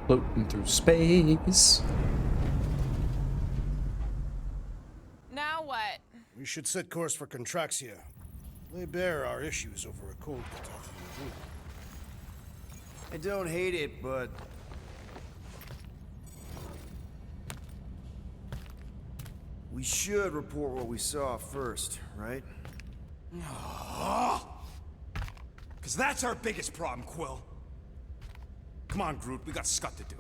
Floating through space. Now what? We should set course for Contraxia. Lay bare our issues over a cold catastrophe. I don't hate it, but... we should report what we saw first, right? Because that's our biggest problem, Quill. Come on, Groot, we got scut to do.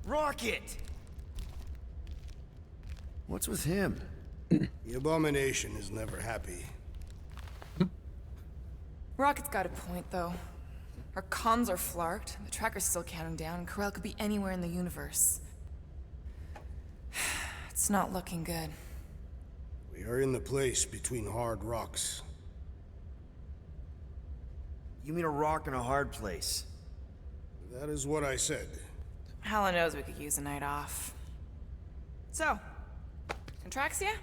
Rocket! What's with him? The Abomination is never happy. Rocket's got a point, though. Our cons are flarked, the tracker's still counting down, and Corel could be anywhere in the universe. It's not looking good. We are in the place between hard rocks. You mean a rock in a hard place? That is what I said. Hella knows we could use a night off. So, Contraxia?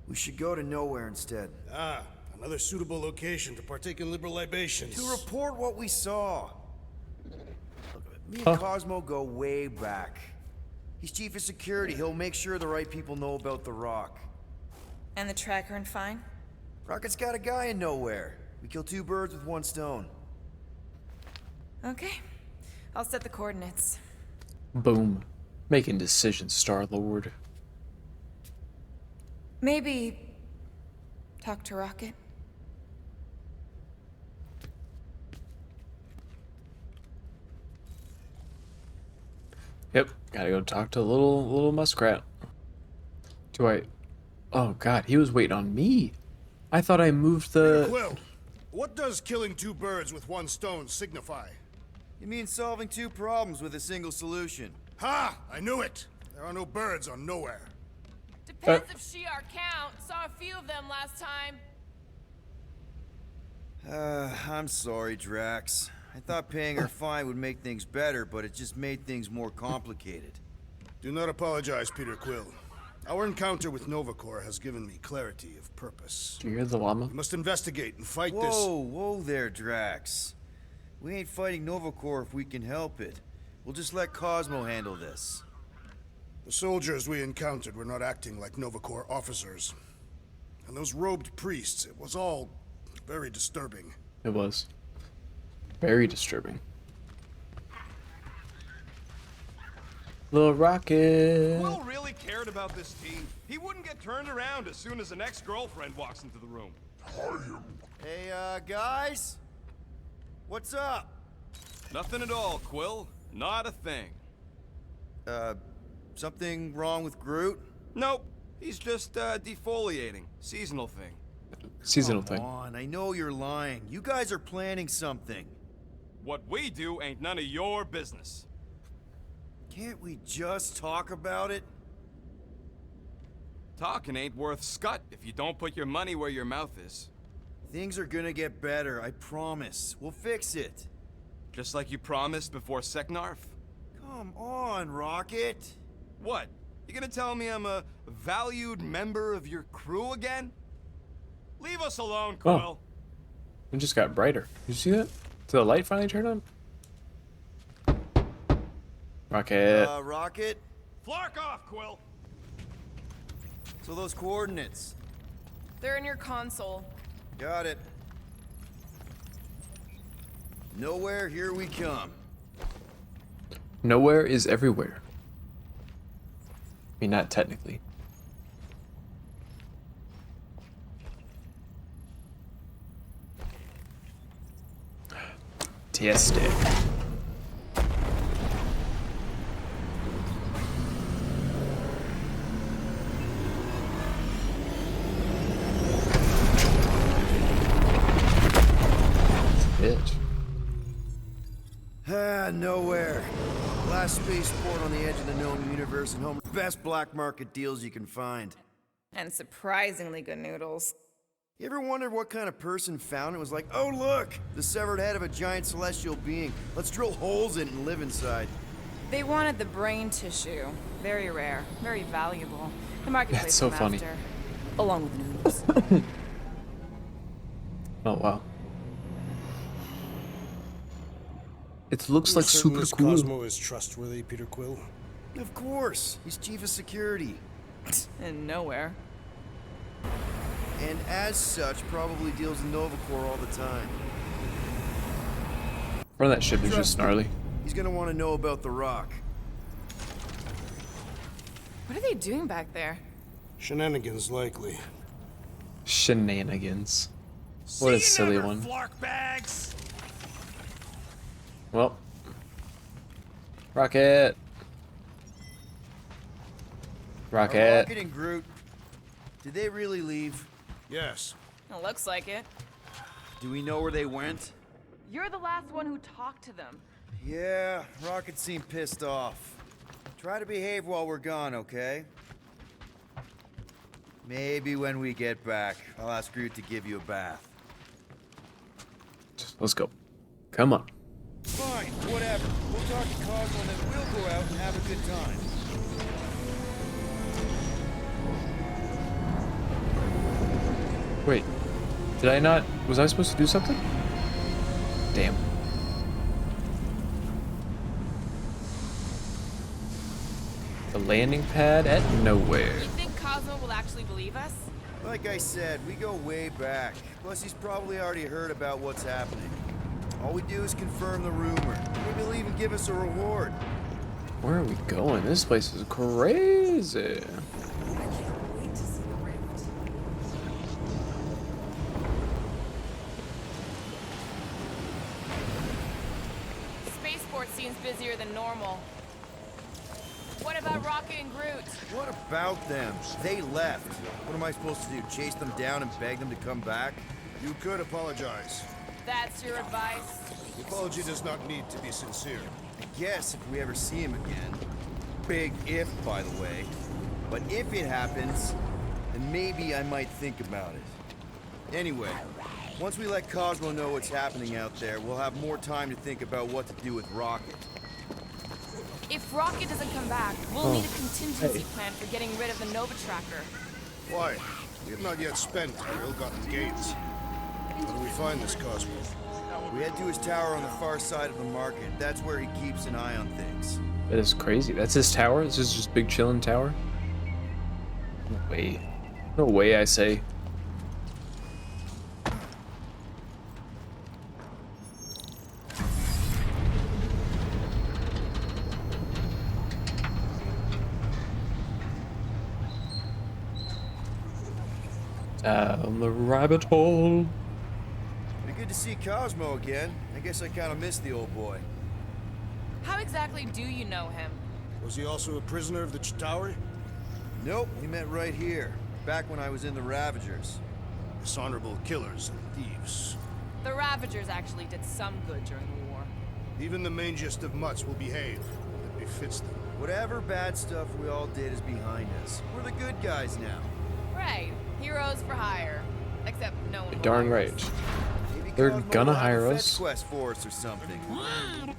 We should go to nowhere instead. Ah, another suitable location to partake in liberal libations. To report what we saw. Look, me and Cosmo go way back. He's chief of security. He'll make sure the right people know about the rock. And the tracker and fine? Rocket's got a guy in nowhere. We kill two birds with one stone. Okay. I'll set the coordinates. Boom. Making decisions, Star-Lord. Maybe... talk to Rocket? Yep, gotta go talk to little muskrat. Do I... Oh god, he was waiting on me. I thought I moved the... Quill, what does killing two birds with one stone signify? You mean solving two problems with a single solution? Ha! I knew it! There are no birds on nowhere. Depends if she our count. Saw a few of them last time. I'm sorry, Drax. I thought paying her fine would make things better, but it just made things more complicated. Do not apologize, Peter Quill. Our encounter with Nova Corps has given me clarity of purpose. Do you hear the llama? We must investigate and fight Whoa, this... whoa there, Drax. We ain't fighting Nova Corps if we can help it. We'll just let Cosmo handle this. The soldiers we encountered were not acting like Nova Corps officers. And those robed priests, it was all very disturbing. It was. Very disturbing. Little Rocket. Quill really cared about this team. He wouldn't get turned around as soon as an ex-girlfriend walks into the room. Hey, guys? What's up? Nothing at all, Quill. Not a thing. Something wrong with Groot? Nope. He's just, defoliating. Seasonal thing. Seasonal Come thing. on, I know you're lying. You guys are planning something. What we do ain't none of your business. Can't we just talk about it? Talking ain't worth scut if you don't put your money where your mouth is. Things are gonna get better, I promise. We'll fix it. Just like you promised before Seknarf? Come on, Rocket. What? You gonna tell me I'm a valued member of your crew again? Leave us alone, Quill. It just got brighter. Did you see that? Did the light finally turn on? Rocket. Rocket? Flark off, Quill! So those coordinates. They're in your console. Got it. Nowhere, here we come. Nowhere is everywhere. I mean, not technically. Test it. Bitch. Nowhere. Last spaceport on the edge of the known universe and home. Best black market deals you can find. And surprisingly good noodles. You ever wondered what kind of person found it? Was like, oh look, the severed head of a giant celestial being. Let's drill holes in it and live inside. They wanted the brain tissue. Very rare, very valuable. The marketplace That's so came funny. after, along with the noodles. Oh wow. It looks You're like certain super this cool. Cosmo is trustworthy, Peter Quill? Of course, he's chief of security. And nowhere. And as such, probably deals in Novacore all the time. Front of that ship is Trust just me, gnarly. He's gonna want to know about the rock. What are they doing back there? Shenanigans, likely. Shenanigans. What a silly one. Flark bags. Well. Rocket. Are Rocket. Rocket and Groot, did they really leave? Yes. It looks like it. Do we know where they went? You're the last one who talked to them. Yeah, Rocket seemed pissed off. Try to behave while we're gone, okay? Maybe when we get back, I'll ask Groot to give you a bath. Let's go. Come on. Fine, whatever. We'll talk to Cosmo and then we'll go out and have a good time. Wait. Did I not? Was I supposed to do something? Damn. The landing pad at nowhere. You think Cosmo will actually believe us? Like I said, we go way back. Plus, he's probably already heard about what's happening. All we do is confirm the rumor. Maybe he'll even give us a reward. Where are we going? This place is crazy. Spaceport seems busier than normal. What about Rocket and Groot? What about them? They left. What am I supposed to do? Chase them down and beg them to come back? You could apologize. That's your advice? The apology does not need to be sincere. I guess if we ever see him again. Big if, by the way. But if it happens, then maybe I might think about it. Anyway, once we let Cosmo know what's happening out there, we'll have more time to think about what to do with Rocket. If Rocket doesn't come back, we'll need a contingency plan for getting rid of the Nova Tracker. Why? We have not yet spent our ill-gotten gains. How do we find this Cosmo? We head to his tower on the far side of the market. That's where he keeps an eye on things. That is crazy. That's his tower? This is just big chillin' tower? No way. No way, I say. Down the rabbit hole. Pretty good to see Cosmo again. I guess I kind of missed the old boy. How exactly do you know him? Was he also a prisoner of the Chitauri? Nope, we met right here. Back when I was in the Ravagers. Dishonorable killers and thieves. The Ravagers actually did some good during the war. Even the mangiest of mutts will behave. It befits them. Whatever bad stuff we all did is behind us. We're the good guys now. Right. Heroes for hire. Except no one will Darn hire right. us. Maybe They're Cosmo gonna will have hire a fetch us. quest for us or something.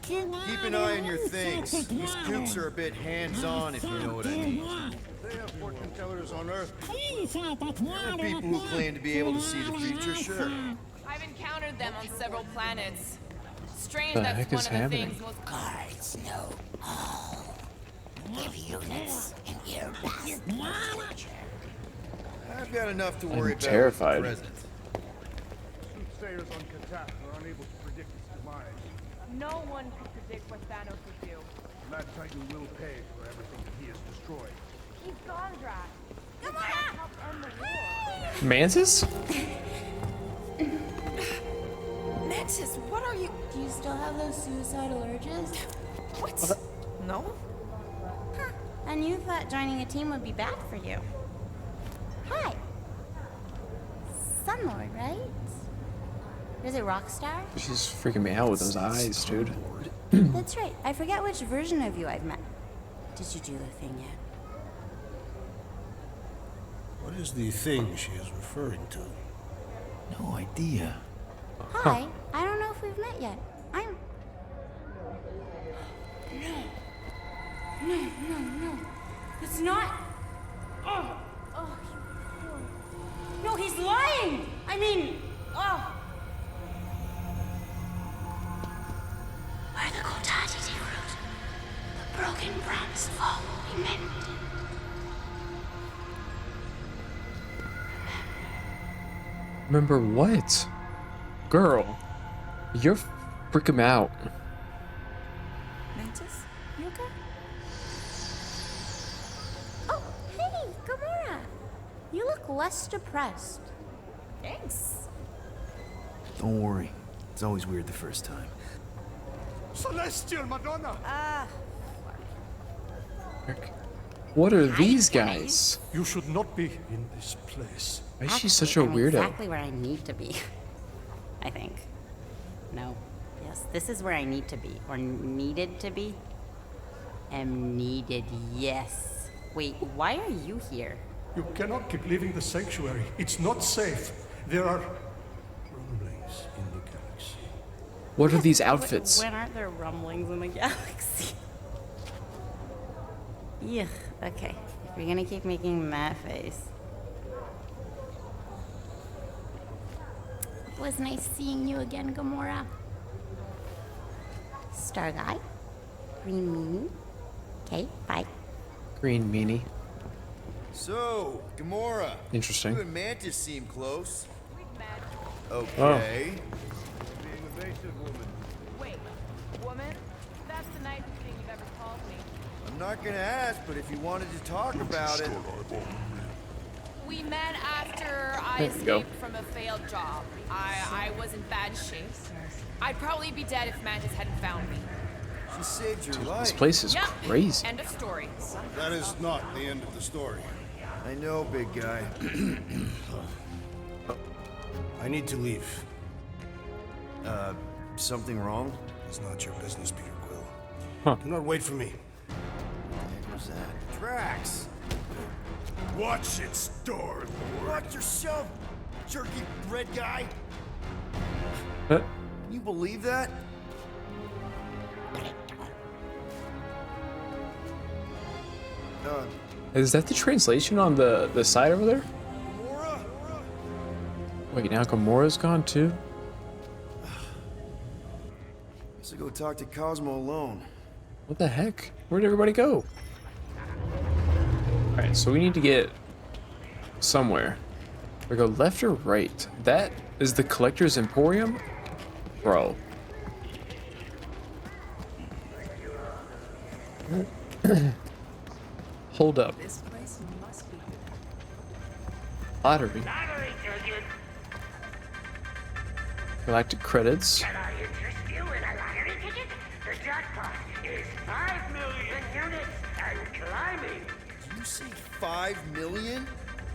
Keep an eye on your things. These kooks are a bit hands-on, if you know what I mean. They have fortune tellers on Earth. There are people who claim to be able to see the future, sure. I've encountered them on several planets. Strange The that's heck one is of the happening? things most Guards know all. Give units an earblast. I've got enough to worry about terrified. with the present. Soothsayers on Katak are unable to predict its demise. no one could predict what Thanos would do. That Titan will pay for everything that he has destroyed. He's Gondrak. Come on! Help end the war. Mantis? Mantis, what are you? Do you still have those suicidal urges? What? No? And you thought joining a team would be bad for you. Hi. Sunlord, right? Is it Rockstar? She's freaking me out with those eyes, dude. That's right. I forget which version of you I've met. Did you do the thing yet? What is the thing she is referring to? No idea. Hi. I don't know if we've met yet. I'm... No. It's not... Oh. No, he's lying! I mean... Oh. Where the broken promise fall will be mended. Remember what? Girl, you're freaking out. Mantis, you okay? Oh, hey, Gamora! You look less depressed. Thanks. Don't worry. It's always weird the first time. Celestial Madonna! What are these guys? You should not be in this place. Why is she such a I'm weirdo? exactly where I need to be. I think. No. Yes, this is where I need to be. Or needed to be. Am needed, yes. Wait, why are you here? You cannot keep leaving the sanctuary. It's not safe. There are rumblings in the galaxy. What are these outfits? When aren't there rumblings in the galaxy? Yuck, okay. If you're gonna keep making that face. It was nice seeing you again, Gamora. Star Guy. Green Meanie. Okay, bye. Green meanie. So, Gamora. Interesting. You and Mantis seem close. Oh. Okay. Wait, woman? That's the nicest thing you've ever called me. I'm not gonna ask, but if you wanted to talk about it. We met after I There we go. escaped from a failed job. I was in bad shape. I'd probably be dead if Mantis hadn't found me. She saved your This life. place is Yep. crazy. End of story. That is not the end of the story. I know, big guy. I need to leave. Something wrong? It's not your business, Peter Quill. Huh. Do not wait for me. What was that? Drax! Watch it, Star-Lord. Watch yourself, jerky bread guy! Uh, Can you believe that? Is that the translation on the side over there? Gamora? Wait, now Gamora's gone too? Guess I'll go talk to Cosmo alone. What the heck? Where'd everybody go? Alright, so we need to get somewhere. We go left or right? That is the Collector's Emporium? Bro. Hold up. This place must be Lottery. Lottery ticket. Galactic credits. Can I interest you in a lottery ticket? The jackpot is 5 million units and climbing. Did you say 5 million?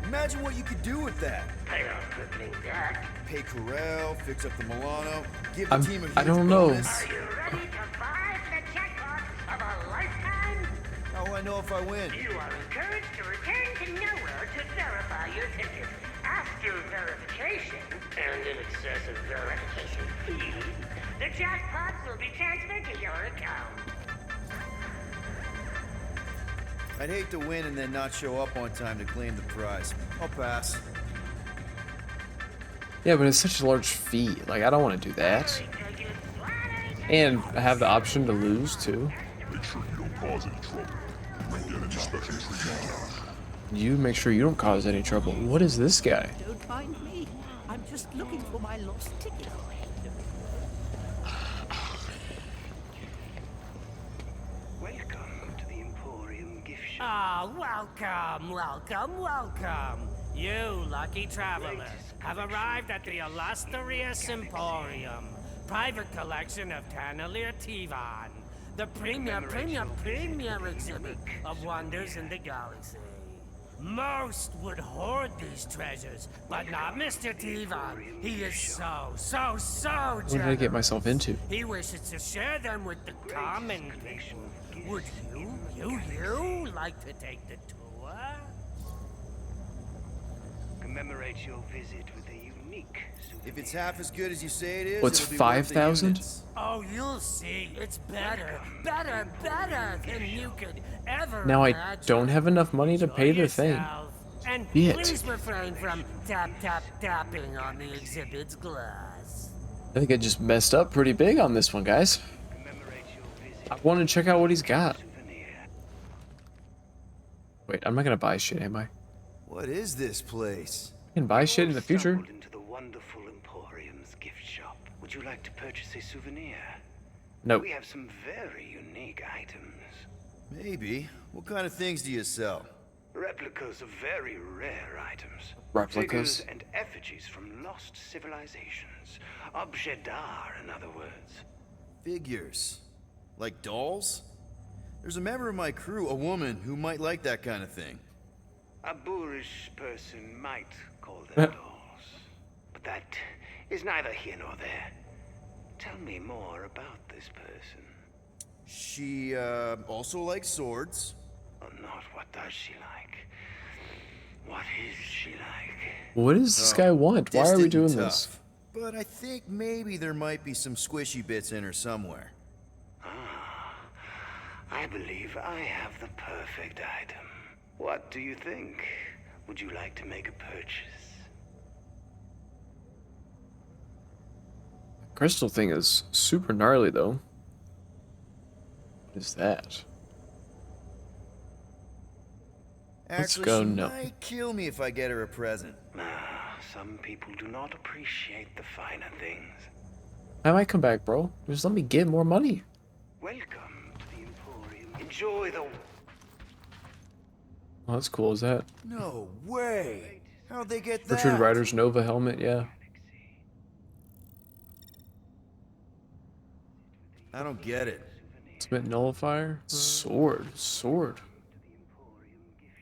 Imagine what you could do with that. Pay off crippling debt. Pay Corel, fix up the Milano, give the team a huge I don't know. bonus. Are you ready to buy the jackpot of a lifetime? How will I know if I win? You are encouraged to return to nowhere to verify your ticket. After verification, and in excess of verification fee, the jackpot will be transferred to your account. I'd hate to win and then not show up on time to claim the prize. I'll pass. Yeah, but it's such a large fee. Like, I don't want to do that. And I have the option to lose, too. Make sure you don't cause any trouble. Don't get any special treatment. You make sure you don't cause any trouble. What is this guy? Don't mind me. I'm just looking for my lost ticket. Welcome to the Emporium gift shop. Ah, welcome. You, lucky traveler, have arrived at the Illustrious Emporium, private collection of Tannelir Tivan, the premier exhibit of wonders in the galaxy. Most would hoard these treasures, but not Mr. Tivan. He is so generous. What did I get myself into? He wishes to share them with the common people. Would you like to take the tour? Commemorate your visit with a unique souvenir. If it's half as good as you say it is, What's it'll be worth the 5,000? units. Oh, you'll see. It's better than you could ever Now I imagine. don't have enough money to Enjoy pay the thing. yourself. And Shit. please refrain from tapping on the exhibit's glass. I think I just messed up pretty big on this one, guys. Commemorate your visit I want to check out what he's got. souvenir. Wait, I'm not gonna buy shit, am I? What is this place? I can buy shit in the future. Stumbled into the wonderful Emporium's gift shop. Would you like to purchase a souvenir? Nope. We have some very unique items. Maybe. What kind of things do you sell? Replicas of very rare items. Replicas? Figures and effigies from lost civilizations. Objet d'art, in other words. Figures. Like dolls? There's a member of my crew, a woman, who might like that kind of thing. A boorish person might call them dolls. But that is neither here nor there. Tell me more about this person. She, also likes swords. Oh, not what does she like? What is she like? What does this guy want? Why are we Distant doing and this? tough. But I think maybe there might be some squishy bits in her somewhere. I believe I have the perfect item. What do you think? Would you like to make a purchase? Crystal thing is super gnarly though. What is that? Let's Actually, go she no. might kill me if I get her a present. Some people do not appreciate the finer things. I might come back, bro. Just let me get more money. Welcome to the Emporium. Enjoy the... Oh, that's cool. Is that No way! How'd they get that? Richard Rider's Nova helmet? Yeah. I don't get it. Ultimate nullifier? Sword.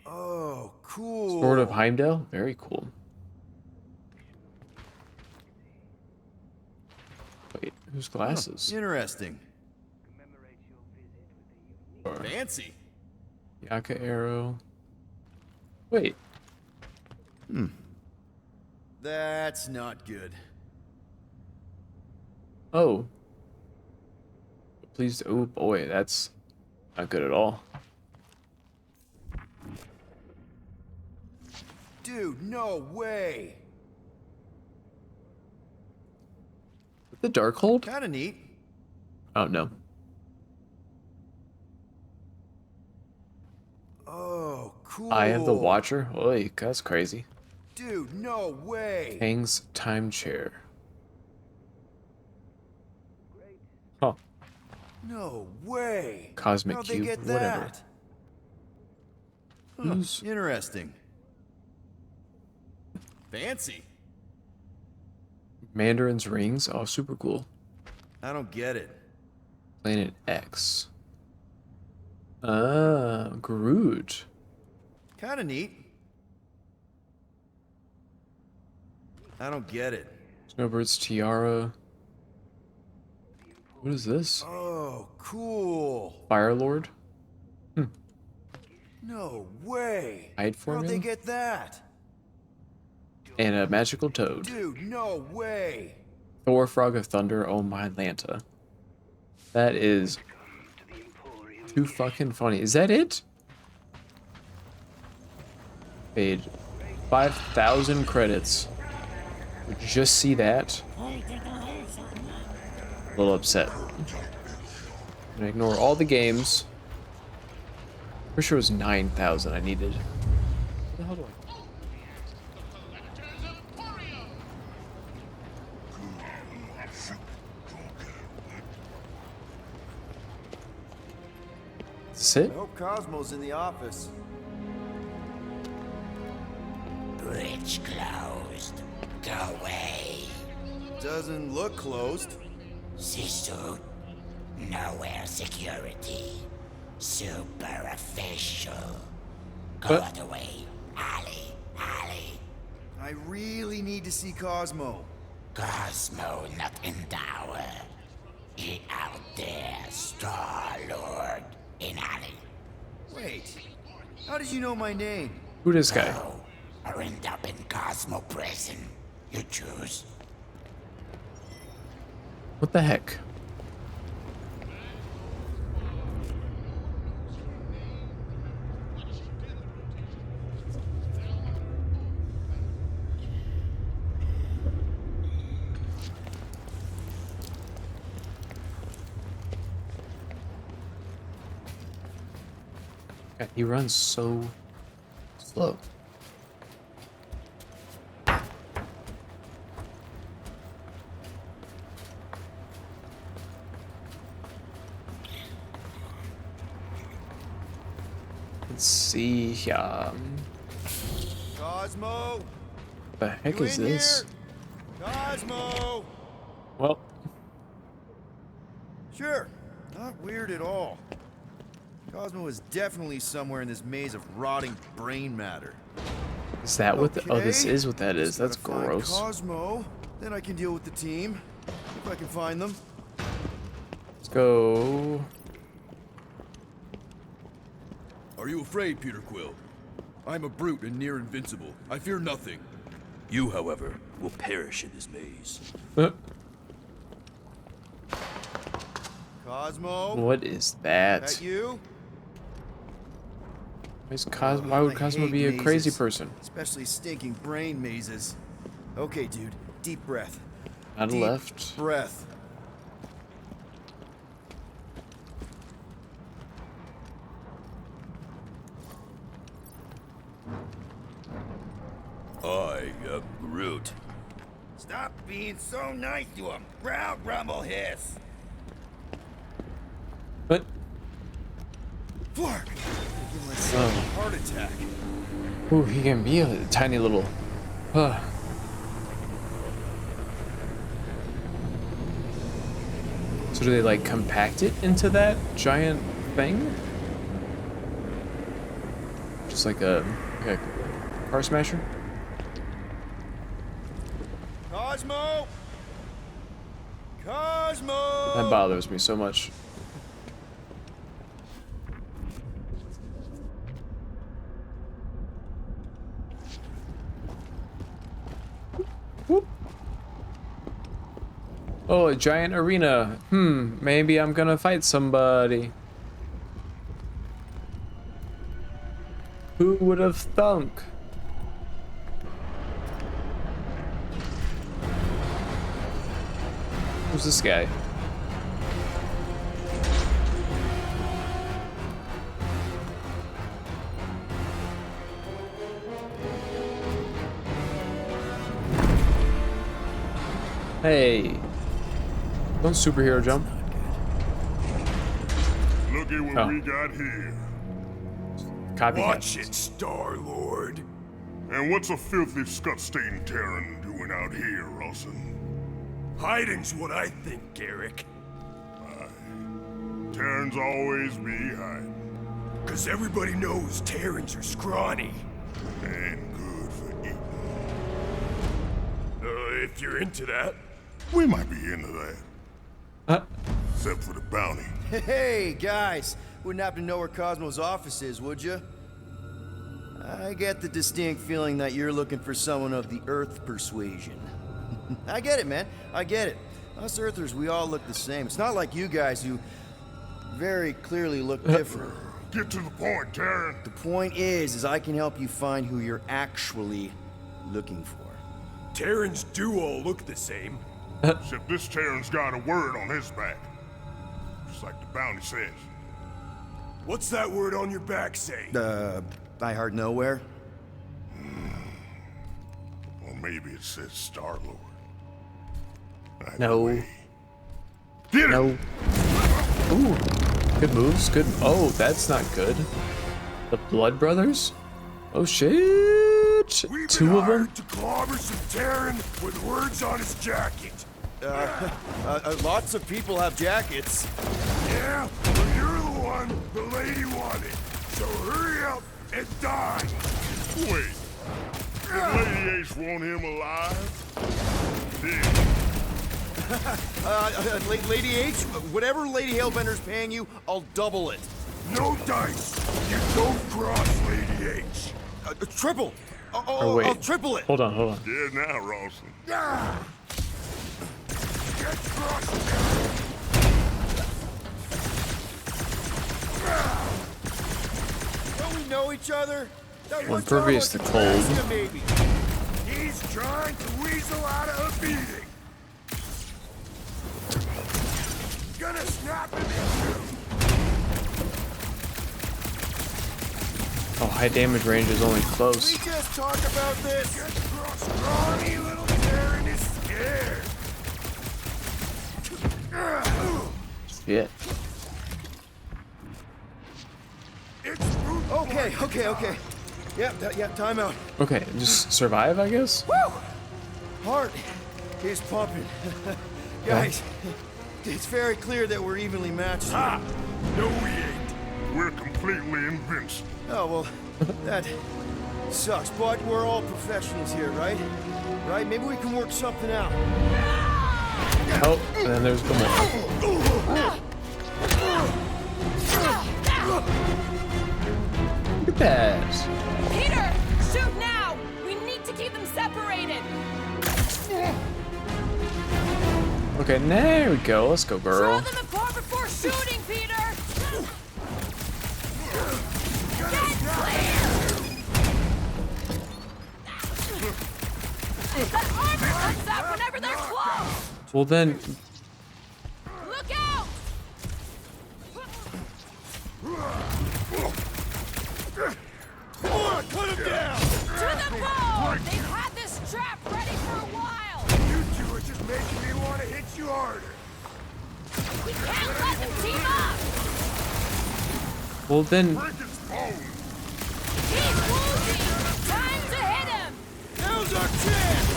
Oh, cool. Sword of Heimdall? Very cool. Wait, whose glasses? Interesting. Or Fancy. Yaka arrow. Wait, That's not good. oh. Please, oh boy, that's not good at all. Dude, no way. The Darkhold? Kinda neat. Oh no. Oh, cool. Eye of the Watcher? Oy, that's crazy. Dude, no way. Kang's time chair. Huh. No way. Cosmic How'd they cube, get whatever. that? Huh, Who's interesting. Fancy. Mandarin's rings? Oh, super cool. I don't get it. Planet X. Ah, Groot. Kinda neat. I don't get it. Snowbird's tiara. What is this? Oh, cool. Fire Lord? No way. Hide How'd they formula? get that? And a magical toad. Dude, no way. Thor Frog of Thunder. Oh my Lanta. That is too fucking funny. Is that it? Paid 5,000 credits. Would you just see that? A little upset. And ignore all the games. Pretty sure it was 9,000 I needed. What the hell do I... Sit? I hope Cosmo's in the office. Bridge closed. Go away. Doesn't look closed. C-suit. Nowhere security. Super official. Go What? other way. Alley. I really need to see Cosmo. Cosmo not in tower. He out there, Star-Lord. In alley. Wait. How did you know my name? Who this guy? Go. Or end up in Cosmo prison. You choose. What the heck? God, he runs so Hello. Let's see. Cosmo! The heck You is in this? here? Cosmo! Well, Sure. Not weird at all. Cosmo is definitely somewhere in this maze of rotting brain matter. is that what? Oh, this Okay. is what that is. Just That's gotta find gross. Cosmo, then I can deal with the team. If I can find them. Let's go. Are you afraid, Peter Quill? I'm a brute and near invincible. I fear nothing. You, however, will perish in this maze. Cosmo? What is that? That you? Why would I Cosmo hate be a crazy mazes, person? Especially stinking brain mazes. Okay, dude. Deep breath. On the Deep left. breath. I am Groot. Stop being so nice to him. Growl, grumble, hiss. What? Flark! Give myself Oh. a heart attack. Ooh, he can be a tiny little. So do they like compact it into that giant thing? Just like a car smasher? Cosmo! Cosmo! That bothers me so much. Whoop. Oh, a giant arena. Maybe I'm gonna fight somebody. Who would have thunk? Who's this guy? Hey. Don't superhero jump. Look at what we got here. Copycat. Watch it, Star-Lord. And what's a filthy scut-stained Terran doing out here, Rawson? Hiding's what I think, Garrick. Terrans always be hiding. 'Cause everybody knows Terrans are scrawny. And good for eating. If you're into that. We might be into that. Except for the bounty. Hey, guys. Wouldn't happen to know where Cosmo's office is, would you? I get the distinct feeling that you're looking for someone of the Earth persuasion. I get it, man. I get it. Us Earthers, we all look the same. It's not like you guys who very clearly look different. Get to the point, Terran. The point is I can help you find who you're actually looking for. Terrans do all look the same. Except this Terran's got a word on his back. Just like the bounty says. What's that word on your back say? I heart nowhere? Or maybe it says Star-Lord. No. Get no. Ooh. Good moves. Good. Oh, that's not good. The Blood Brothers? Oh, shit. Two of them? To clobber some Terran with words on his jacket. Lots of people have jackets. Yeah, well, you're the one the lady wanted. So hurry up and die. Wait. Did Lady H want him alive? Lady H, whatever Lady Hellbender's paying you, I'll double it. No dice. You don't cross Lady H. Triple. Oh, wait. I'll triple it. Hold on. Yeah, now, Rawson. Get crossed. Don't we know each other? Well, impervious to cold. Maybe. He's trying to weasel out of a beating. Gonna snap him in two. Oh, high damage range is only close. We just talk about this. Scrawny little Terran is scared. Shit. Okay. Yep, time out. Okay, just survive, I guess? Woo! Heart is pumping. Guys, it's very clear that we're evenly matched. Ha! No, we ain't. We're completely invincible. Oh, well, that sucks, but we're all professionals here, right? Right? Maybe we can work something out. Oh, and then there's the more. Look at that. Peter! Shoot now! We need to keep them separated! Okay, there we go. Let's go, girl. Draw them apart before shooting, Peter! Get clear! That armor comes out whenever they're close! Well then, Look out! Come on, cut him down! To the bone! They've had this trap ready for a while! You two are just making me want to hit you harder. We can't let them team up! well then, He's wounded! Time to hit him! Now's our chance!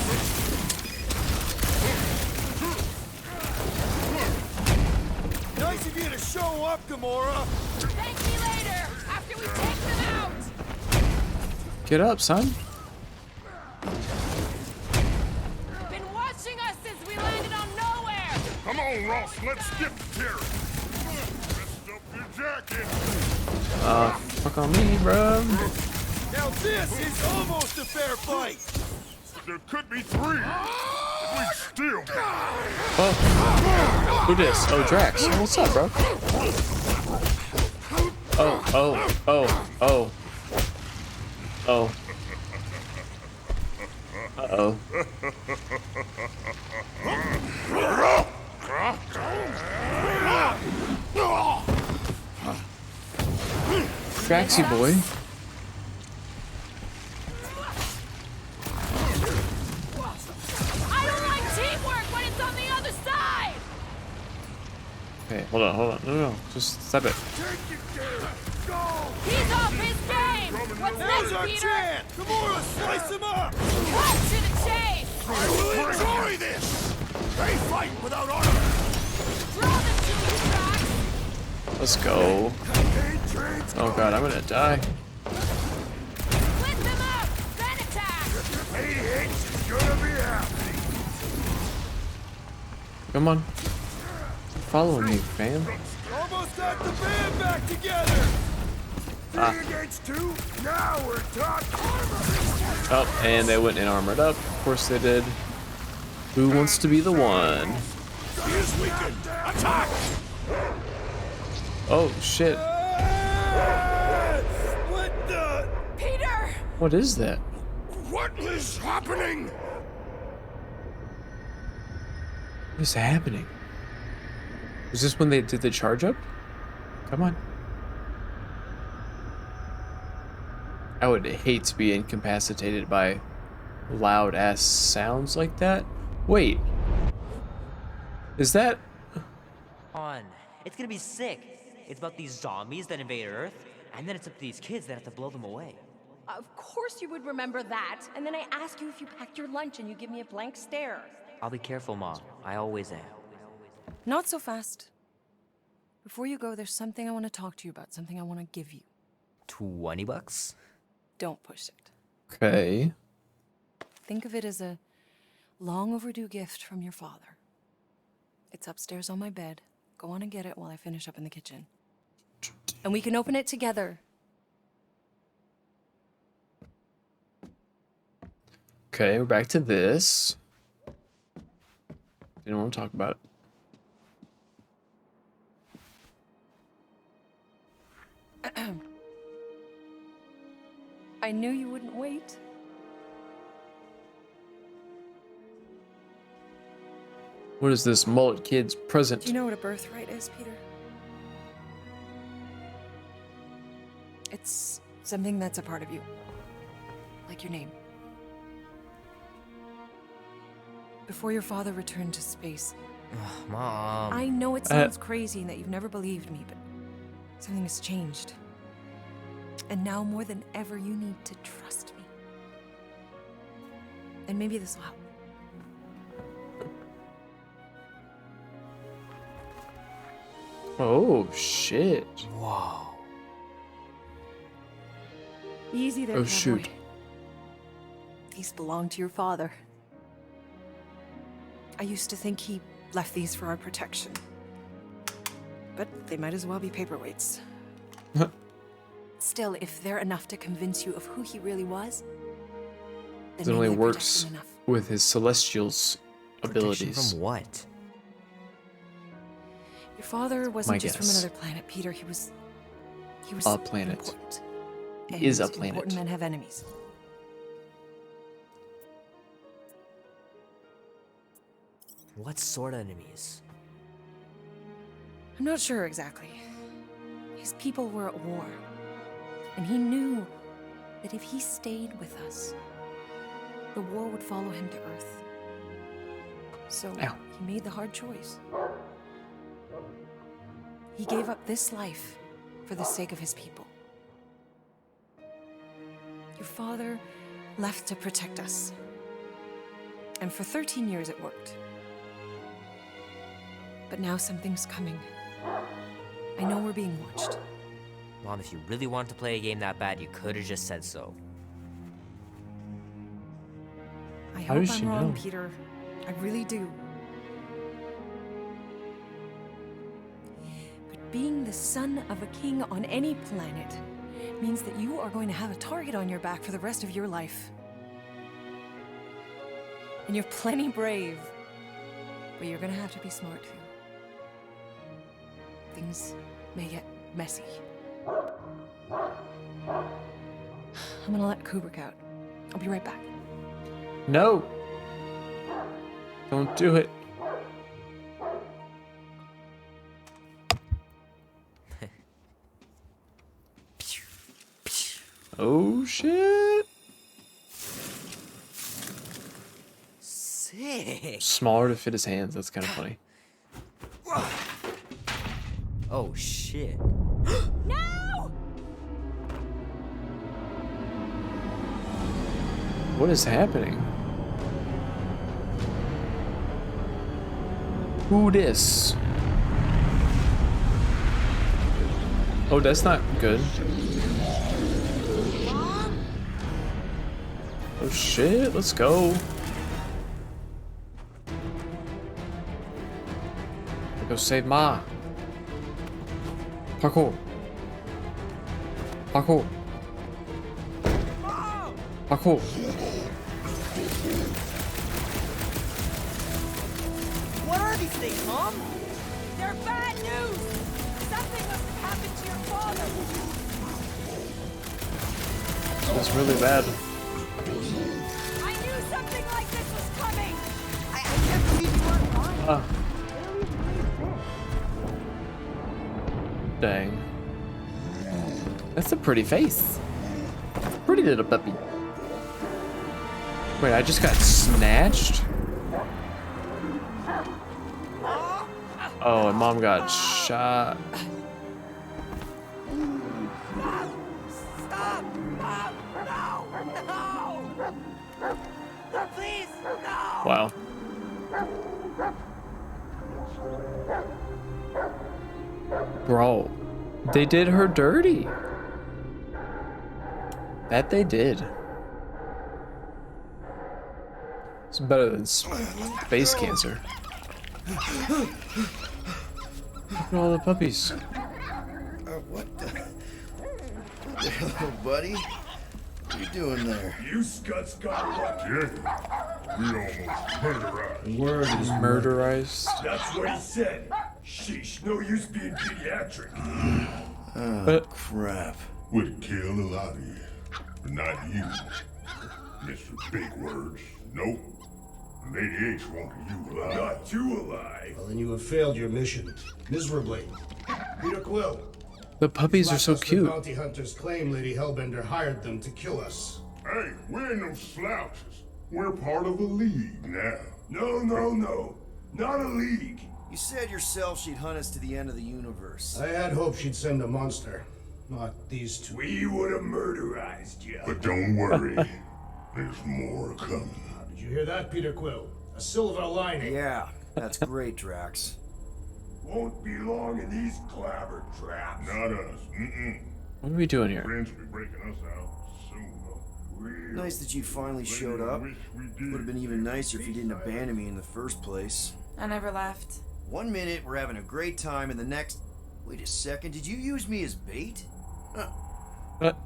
Nice of you to show up, Gamora! Thank me later, after we take them out! get up, son. Been watching us since we landed on nowhere! Come on, Ross, let's get to Terran. Rest up your jacket. Fuck on me, bro. Now this is almost a fair fight! There could be three. But we'd still be. Oh, who this? Oh, Drax. What's up, bro? Oh. Uh-oh. Draxy boy. I don't like teamwork when it's on the other side! Okay, hold on. No. Just stop it. He's off his game! What's Now's next, our Peter? chance! Gamora, slice him up! Cut to the chase! I will enjoy this. They fight without honor. Draw them to the tracks! Let's go. Oh god, I'm gonna die. Split them up! Then attack! Hey, Hitch is gonna be happy. Come on. Follow me, fam. Almost got the band back together! 3 against 2. Now we're talking. Oh, and they went in armored up. Of course they did. Who wants to be the one? He is weakened. Attack! Oh, shit. What the? Peter! What is that? What is happening? What is happening? Was this when they did the charge up? Come on. I would hate to be incapacitated by loud ass sounds like that. Wait. Is that... On. It's gonna be sick. It's about these zombies that invade Earth, and then it's up to these kids that have to blow them away. Of course you would remember that. And then I ask you if you packed your lunch and you give me a blank stare. I'll be careful, Mom. I always am. Not so fast. Before you go, there's something I want to talk to you about, something I want to give you. $20? Don't push it. Okay. Think of it as a long overdue gift from your father. It's upstairs on my bed. Go on and get it while I finish up in the kitchen. And we can open it together. Okay, we're back to this. Didn't want to talk about it. I knew you wouldn't wait. What is this mullet kid's present? Do you know what a birthright is, Peter? It's Something that's a part of you. Like your name. Before your father returned to space. Mom. I know it sounds crazy and that you've never believed me, but something has changed. And now more than ever, you need to trust me. And maybe this will help. Oh, shit. Whoa. Easy there, Oh, cowboy. shoot. These belong to your father. I used to think he left these for our protection. But they might as well be paperweights. Still, if they're enough to convince you of who he really was, then It only maybe I protect works him enough. with his Celestial's abilities. From what? Your father wasn't My just guess. from another planet, Peter. He was A planet. important. He is a And planet. important men have enemies. What sort of enemies? I'm not sure exactly. His people were at war. And he knew that if he stayed with us, the war would follow him to Earth. So he made the hard choice. He gave up this life for the sake of his people. Your father left to protect us. And for 13 years it worked. But now something's coming. I know we're being watched. Mom, if you really wanted to play a game that bad, you could have just said so. I How hope does she I'm wrong, know? Peter. I really do. But being the son of a king on any planet means that you are going to have a target on your back for the rest of your life. And you're plenty brave. But you're gonna have to be smart too. Things may get messy. I'm gonna let Kubrick out. I'll be right back. No! Don't do it. Oh, shit. Sick. Smaller to fit his hands. That's kind of funny. Oh shit. No! What is happening? Who dis? Oh, that's not good. Oh shit, let's go. Go save Ma. Parkour. Parkour. Parkour. What are these things, Mom? They're bad news! Something must have happened to your father! That's really bad. I knew something like this was coming! I can't believe you weren't fine. Dang. That's a pretty face. Pretty little puppy. Wait, I just got snatched? Oh, and Mom got shot. Stop! Mom! No! No! Please, no! Wow. Bro, they did her dirty. That they did. It's better than space cancer. Look at all the puppies. What the hell, buddy? What are you doing there? You scuts got lucky. We almost murderized. Word is Murderized. That's what he said. Sheesh, no use being pediatric. Oh, crap. Would kill a lot of you, but not you. Mr. Big Words. Nope. Lady H wanted you alive. Not you alive. Well, then you have failed your mission. Miserably. Peter Quill, The puppies are so cute. The bounty hunters claim Lady Hellbender hired them to kill us. Hey, we ain't no slouches. We're part of a league now. No, no, no. Not a league. You said yourself she'd hunt us to the end of the universe. I had hoped she'd send a monster, not these two. We would have murderized you. But don't worry. There's more coming. Did you hear that, Peter Quill? A silver lining. Yeah, that's great, Drax. Won't be long in these clever traps. Not us. What are we doing here? Friends will be breaking us out soon. Nice that you finally showed up. Would have been even nicer if you didn't abandon me in the first place. I never left. 1 minute, we're having a great time, and the next... Wait a second, did you use me as bait?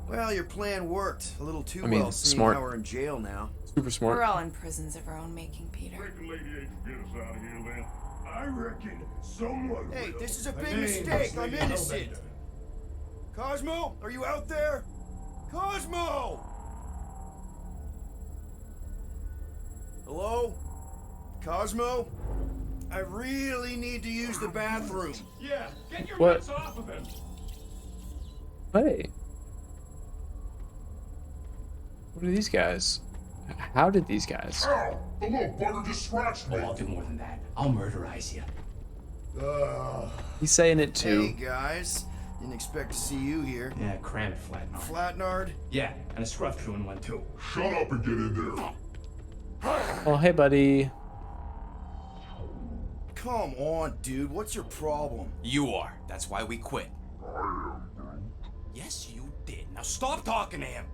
Well, your plan worked. A little too well, seeing smart. how we're in jail now. Super smart. We're all in prisons of our own making, Peter. Reckon Lady H will get us out of here then. I reckon someone Hey, will. this is a My big name mistake. is I'm Lady innocent. Hellbender. Cosmo, are you out there? Cosmo! Hello? Cosmo? I really need to use the bathroom. Yeah, get your What? mitts off of him. Hey. What are these guys? How did these guys? Ow! The little bugger just scratched me. Oh, I'll do more than that. I'll murderize you. He's saying it too. Hey, guys. Didn't expect to see you here. Yeah, cram it, Flatnard. Flatnard? Yeah, and a scruff crew in one too. Shut up and get in there. Oh, hey, buddy. Come on, dude. What's your problem? You are. That's why we quit. Yes, you did. Now stop talking to him.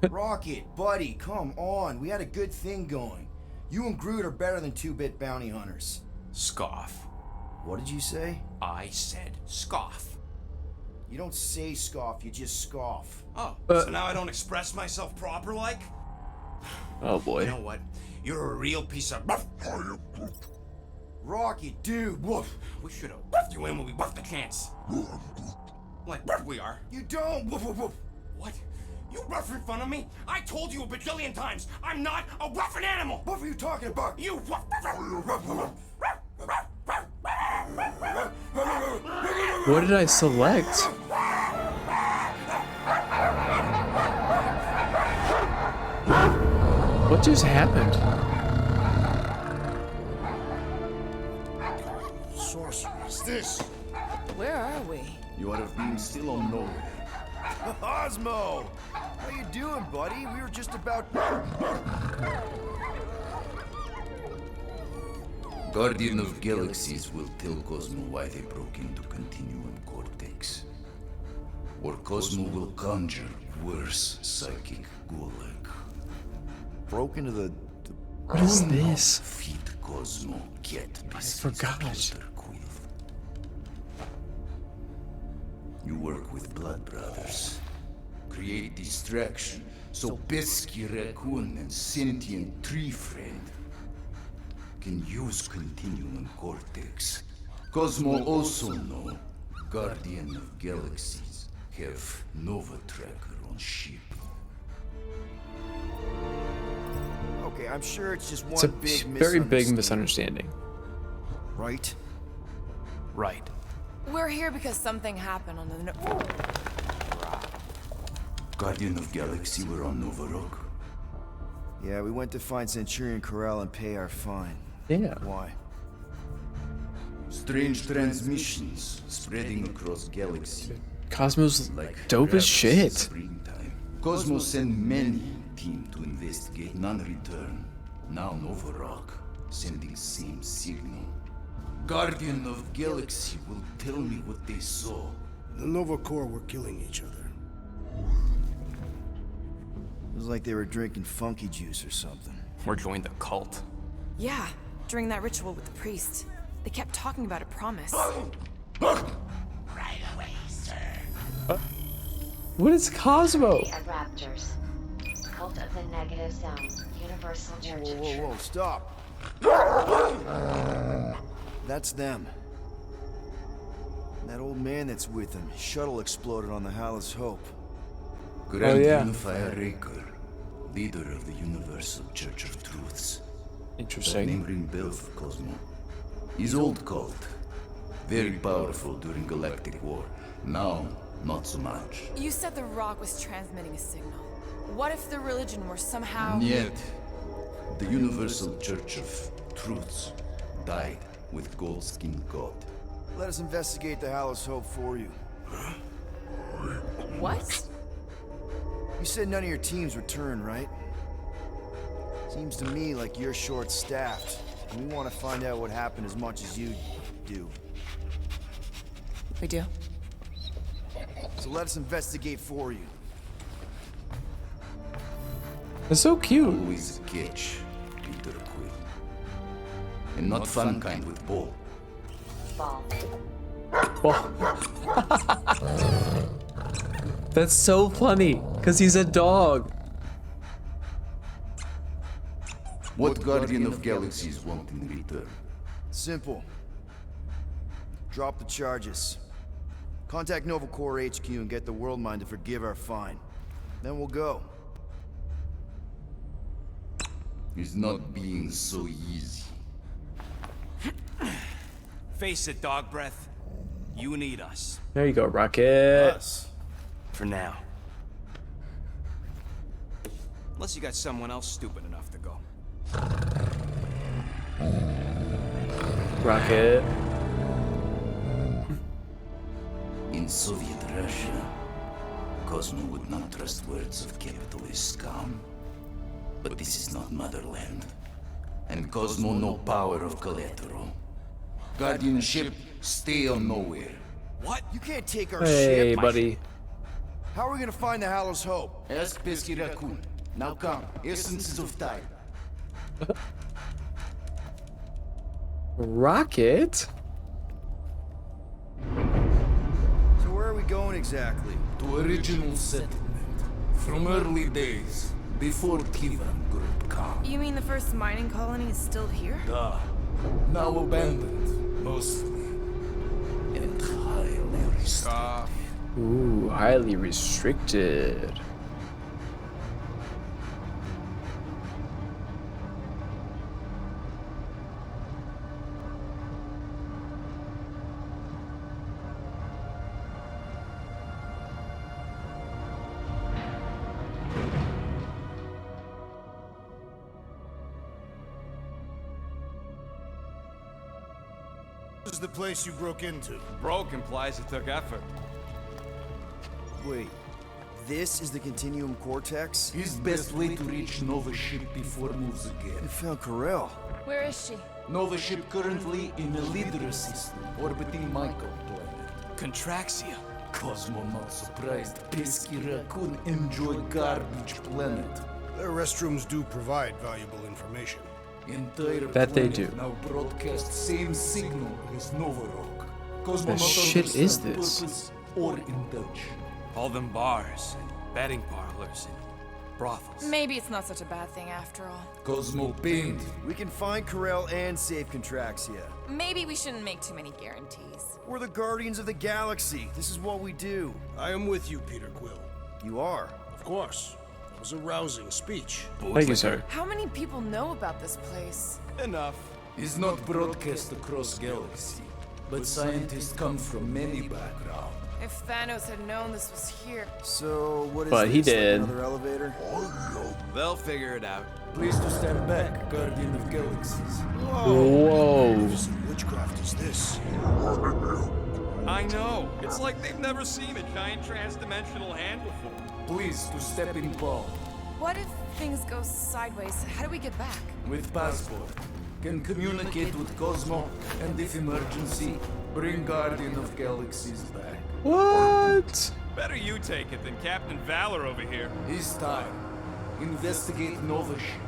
Rocket, buddy, come on. We had a good thing going. You and Groot are better than two-bit bounty hunters. Scoff. What did you say? I said scoff. You don't say scoff, you just scoff. Oh, so now I don't express myself proper like? Oh boy. You know what? You're a real piece of... Rocket, dude, woof. We should have buffed you in when we buffed the chance. Like we are. You don't, woof, woof, woof. What? You rough in front of me? I told you a bajillion times, I'm not a roughing animal! What are you talking about? You What did I select? What just happened? Sorceress, this. Where are we? You ought to have been still on nowhere. Cosmo! How you doing, buddy? We were just about... Guardian of Galaxies will tell Cosmo why they broke into Continuum Cortex. Or Cosmo will conjure worse psychic gulag. Broke into the... What is this? Feed Cosmo, get I forgot. You work with Blood Brothers. Create distraction so pesky raccoon and sentient tree friend can use Continuum Cortex. Cosmo also know Guardian of Galaxies have Nova Tracker on ship. Okay, I'm sure it's just one It's a big very big misunderstanding. misunderstanding. Right? Right. We're here because something happened on the... Guardian of Galaxy were on Nova Rock. Yeah, we went to find Centurion Corral and pay our fine. Yeah. Why? Strange transmissions spreading across galaxy. Cosmo's Like dope as rabbits in shit. springtime. Cosmo sent many team to investigate, none return. Now Nova Rock sending same signal. Guardian of Galaxy will tell me what they saw. The Nova Corps were killing each other. It was like they were drinking funky juice or something. Or joined the cult. Yeah, during that ritual with the priest. They kept talking about a promise. Right away, sir. What is Cosmo? Of Raptors. Cult of the Negative Sound. Universal Church of Whoa, Truth. stop. That's them. That old man that's with him. Shuttle exploded on the Hallis Hope. Grand yeah. Unifier Raker, leader of the Universal Church of Truths. Interesting. That name ring bell for Cosmo. His old cult, very powerful during Galactic War. Now, not so much. You said the rock was transmitting a signal. What if the religion were somehow... Yet, the Universal Church of Truths died with Gold-Skinned God. Let us investigate the Hallows Hope for you. What? You said none of your teams returned, right? Seems to me like you're short-staffed. And we want to find out what happened as much as you do. We do? So let us investigate for you. It's so cute. Always a catch, Peter Quill. And not fun kind with ball. Ball. That's so funny, because he's a dog. What Guardian of Galaxies want in return? Simple. Drop the charges. Contact Nova Corps HQ and get the World Mind to forgive our fine. Then we'll go. It's not being so easy. Face it, dog breath. You need us. There you go, Rocket. Us. For now. Unless you got someone else stupid enough to go. Rocket. In Soviet Russia, Cosmo would not trust words of capitalist scum. But this is not motherland. And Cosmo no power of collateral. Guardianship, stay on nowhere. What? You can't take our Hey, ship. buddy. How are we gonna find the Hallows Hope? Ask Pesky Raccoon. Now come, essences of time. Rocket? So where are we going exactly? To original settlement. From early days, before Kivan Group come. You mean the first mining colony is still here? Duh. Now abandoned, mostly. And highly restricted. Ooh, highly restricted. This is the place you broke into. Broke implies it took effort. Wait, this is the Continuum Cortex? His best way to reach Nova ship before moves again. You found Carell. Where is she? Nova ship currently in a Leader system, orbiting Michael planet. Contraxia. Cosmo not surprised. Pesky Raccoon enjoy garbage planet. Their restrooms do provide valuable information. Entire That they planet do. now broadcast same signal as Nova Rock. Cosmo The not shit is understand this? purpose or intention. All them bars and betting parlors and brothels. Maybe it's not such a bad thing after all. Cosmo pained. We can find Carell and save Contraxia. Maybe we shouldn't make too many guarantees. We're the Guardians of the Galaxy. This is what we do. I am with you, Peter Quill. You are? Of course. That was a rousing speech. Thank you, sir. How many people know about this place? Enough. Is not broadcast across galaxy, but scientists come from many backgrounds. If Thanos had known this was here. So, what is But this? he like did. another elevator? They'll figure it out. Please to stand back, Guardian of Galaxies. Whoa. What some witchcraft is this? I know. It's like they've never seen a giant trans-dimensional hand before. Please to step in Paul. What if things go sideways? How do we get back? With passport. Can communicate with Cosmo, and if emergency, bring Guardian of Galaxies back. What? Better you take it than Captain Valor over here. His time. Investigate Nova ship.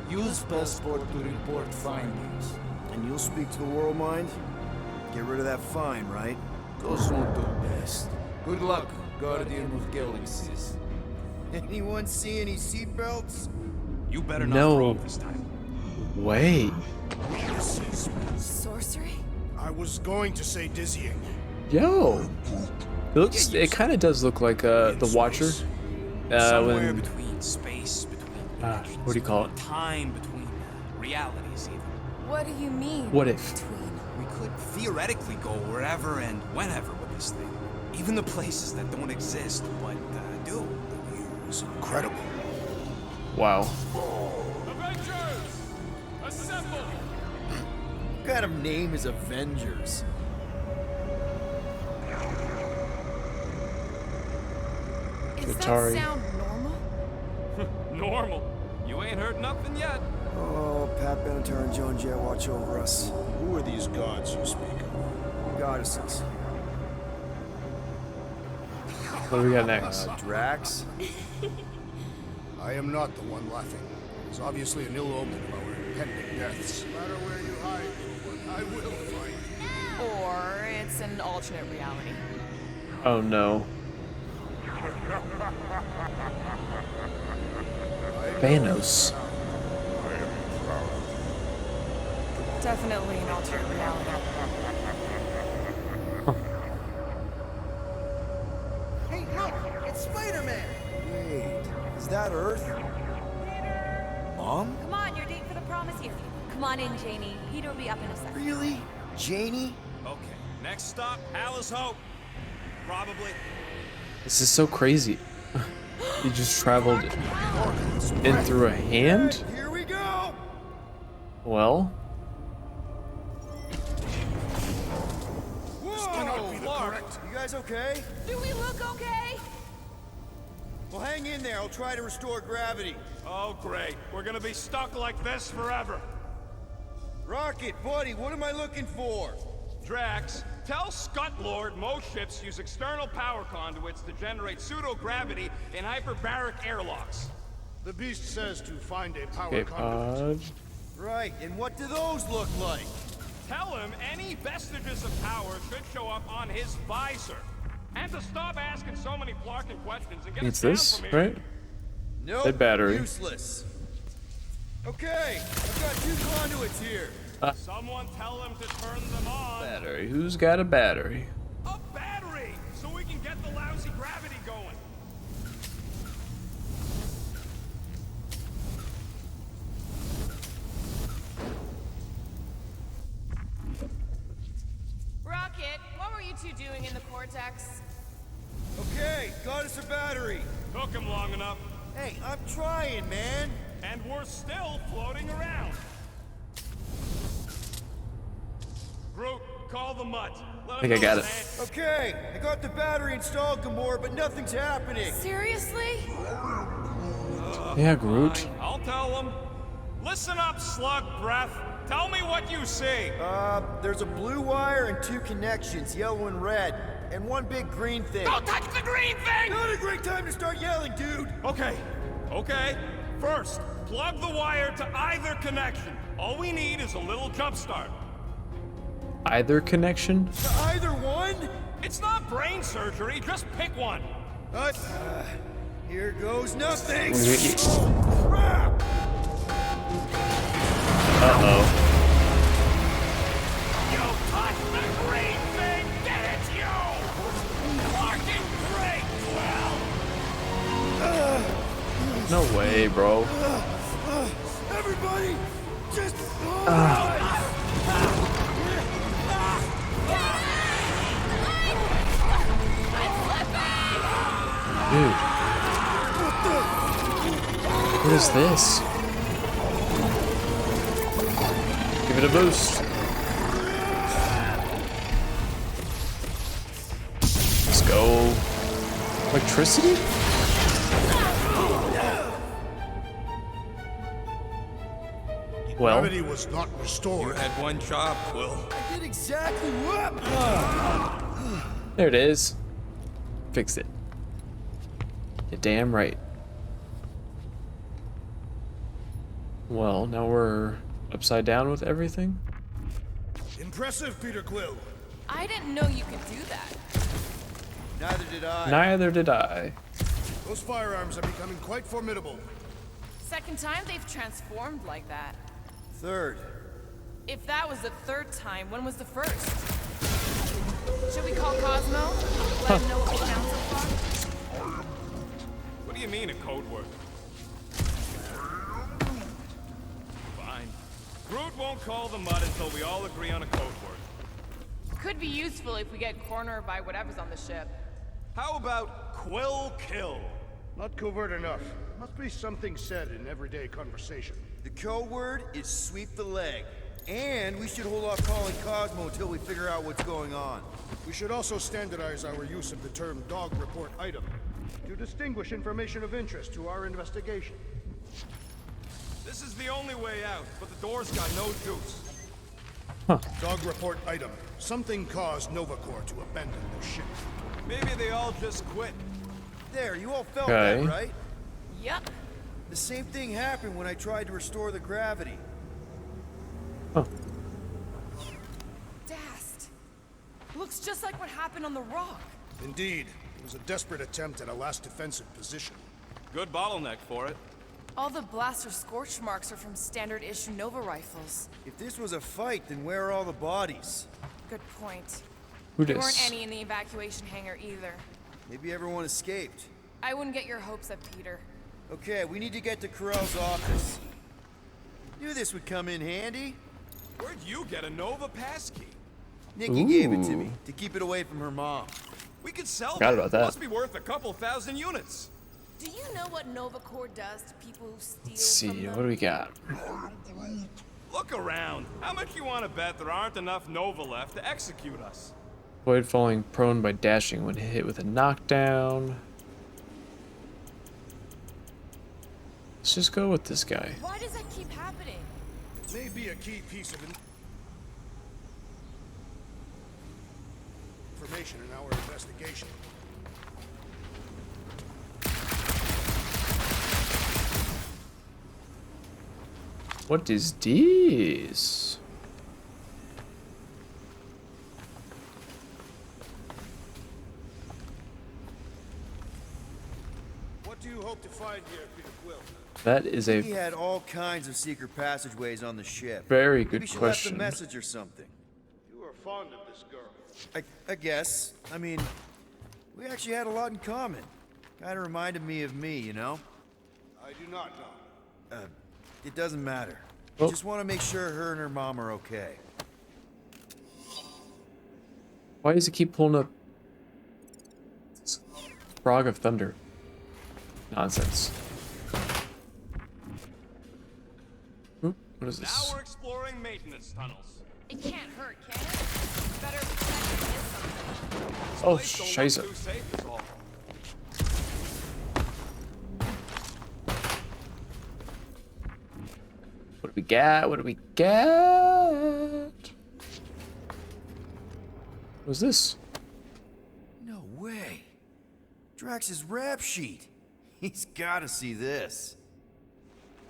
Use passport to report findings. And you'll speak to the World Mind? Get rid of that fine, right? Cosmo do best. Good luck, Guardian of Galaxies. Anyone see any seatbelts? You better not No. throw up this time. Wait. This is... Sorcery? I was going to say dizzying. Yo. It looks. It kind of does look like the Watcher. Somewhere When between space, between what do you call it? time, between realities even. What do you mean? What if? Between? We could theoretically go wherever and whenever with this thing. Even the places that don't exist, but do. It's incredible. Wow. Avengers! Assemble! What kind of name is Avengers? Is Atari. that sound normal? Normal. You ain't heard nothing yet. Oh, Pat Benatar and Joan Jett watch over us. Who are these gods you speak of? Goddesses. What do we got next? Drax? I am not the one laughing. It's obviously an ill omen of our impending deaths. No matter where you hide, I will find you. Or it's an alternate reality. Oh no. Thanos. Definitely an alternate reality. Hey, look! It's Spider-Man! Wait, is that Earth? Mom? Come on, you're date for the prom is here. Come on in, Janie. Peter will be up in a second. Really? Janie? Okay, next stop, Alice Hope. Probably. This is so crazy. He just traveled in through a hand? Here we go! Well, Whoa! Cannot be the correct. You guys okay? Do we look okay? Well, hang in there. I'll try to restore gravity. Oh, great. We're gonna be stuck like this forever. Rocket, buddy, what am I looking for? Drax, tell Scutlord most ships use external power conduits to generate pseudo-gravity in hyperbaric airlocks. The beast says to find a power okay, conduit. Right, and what do those look like? Tell him any vestiges of power should show up on his visor. And to stop asking so many Clarkin questions and get it's us down this, from here. right? Nope, Dead battery. useless. Okay, I've got 2 conduits here. Someone tell him to turn them on. Battery. Who's got a battery? A battery! So we can get the lousy gravity going. Rocket, what were you two doing in the Cortex? Okay, got us a battery. Took him long enough. Hey, I'm trying, man. And we're still floating around. Groot, call the mutt. I think I got it. Okay, I got the battery installed, Gamora, but nothing's happening. Seriously? Yeah, Groot. Fine, I'll tell them. Listen up, slug breath. Tell me what you see. There's a blue wire and 2 connections, yellow and red, and 1 big green thing. Don't touch the green thing! Not a great time to start yelling, dude. Okay. First, plug the wire to either connection. All we need is a little jump start. Either connection? To either one? It's not brain surgery, just pick one. Here goes nothing. Oh, crap! You touched the green thing! Get it, you! Fucking great, Quill! No way, bro. Everybody, just Dude. What is this? Give it a boost. Let's go. Electricity? Well, Gravity was not restored. You had one job, Quill. I did exactly what? there it is. Fixed it. You're damn right. Well, now we're upside down with everything? Impressive, Peter Quill. I didn't know you could do that. Neither did I. Neither did I. Those firearms are becoming quite formidable. Second time they've transformed like that. Third. If that was the third time, when was the first? Should we call Cosmo? Let him know what we found so far? What do you mean a code word? Fine. Groot won't call the mud until we all agree on a code word. Could be useful if we get cornered by whatever's on the ship. How about Quill Kill? Not covert enough. Must be something said in everyday conversation. The code word is sweep the leg. And we should hold off calling Cosmo until we figure out what's going on. We should also standardize our use of the term dog report item to distinguish information of interest to our investigation. This is the only way out, but the door's got no juice. Dog report item. Something caused Nova Corps to abandon their ship. Maybe they all just quit. There, you all felt Okay. that, right? Yup. The same thing happened when I tried to restore the gravity. Dast. Looks just like what happened on the rock. Indeed. It was a desperate attempt at a last defensive position. Good bottleneck for it. All the blaster scorch marks are from standard issue Nova rifles. If this was a fight, then where are all the bodies? Good point. Who There dis? weren't any in the evacuation hangar either. Maybe everyone escaped. I wouldn't get your hopes up, Peter. Okay, we need to get to Carell's office. Knew this would come in handy. Where'd you get a Nova passkey? Nikki gave it to me to keep it away from her mom. We could sell Forgot that. about that. Must be worth a couple thousand units. Do you know what Nova Corps does to people who steal Let's see, from them? what do we got? Look around. How much you want to bet there aren't enough Nova left to execute us? Avoid falling prone by dashing when hit with a knockdown. Let's just go with this guy. Why does that keep happening? May be a key piece of information in our investigation. What is this? What do you hope to find here, Peter Quill? That is a He had all kinds of secret passageways on the ship. very good Maybe she question. left a message or something. You are fond of this girl. I guess. I mean, we actually had a lot in common. Kinda reminded me of me, you know? I do not know. It doesn't matter. Oh. Just want to make sure her and her mom are okay. Why does he keep pulling up Frog of Thunder? Nonsense. Oop, what is Now this? we're exploring maintenance tunnels. It can't hurt, can it? Better protect against something. Oh, Place don't look scheiße. too safe is all. What do we got? What do we got? What's this? No way. Drax's rap sheet. He's gotta see this.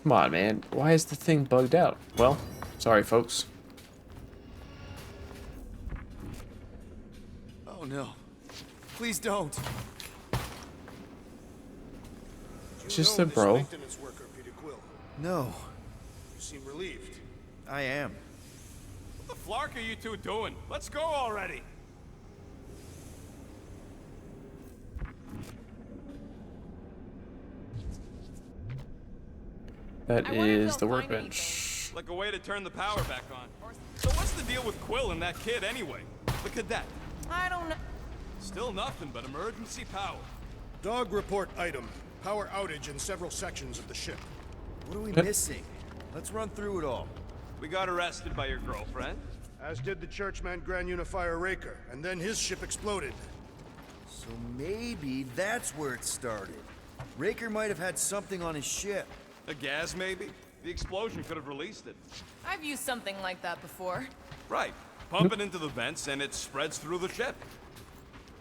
Come on, man. Why is the thing bugged out? Well, sorry, folks. Oh no. Please don't. It's just a bro. Maintenance worker, Peter Quill. No. You seem relieved. I am. What the flark are you two doing? Let's go already. That I wonder if is the they'll find workbench. Like a way to turn the power back on. So what's the deal with Quill and that kid anyway? The cadet. I don't know. Still nothing but emergency power. Dog report item. Power outage in several sections of the ship. What are we missing? Let's run through it all. We got arrested by your girlfriend. As did the churchman Grand Unifier Raker, and then his ship exploded. So maybe that's where it started. Raker might have had something on his ship. A gas, maybe? The explosion could have released it. I've used something like that before. Right. Pump it into the vents and it spreads through the ship.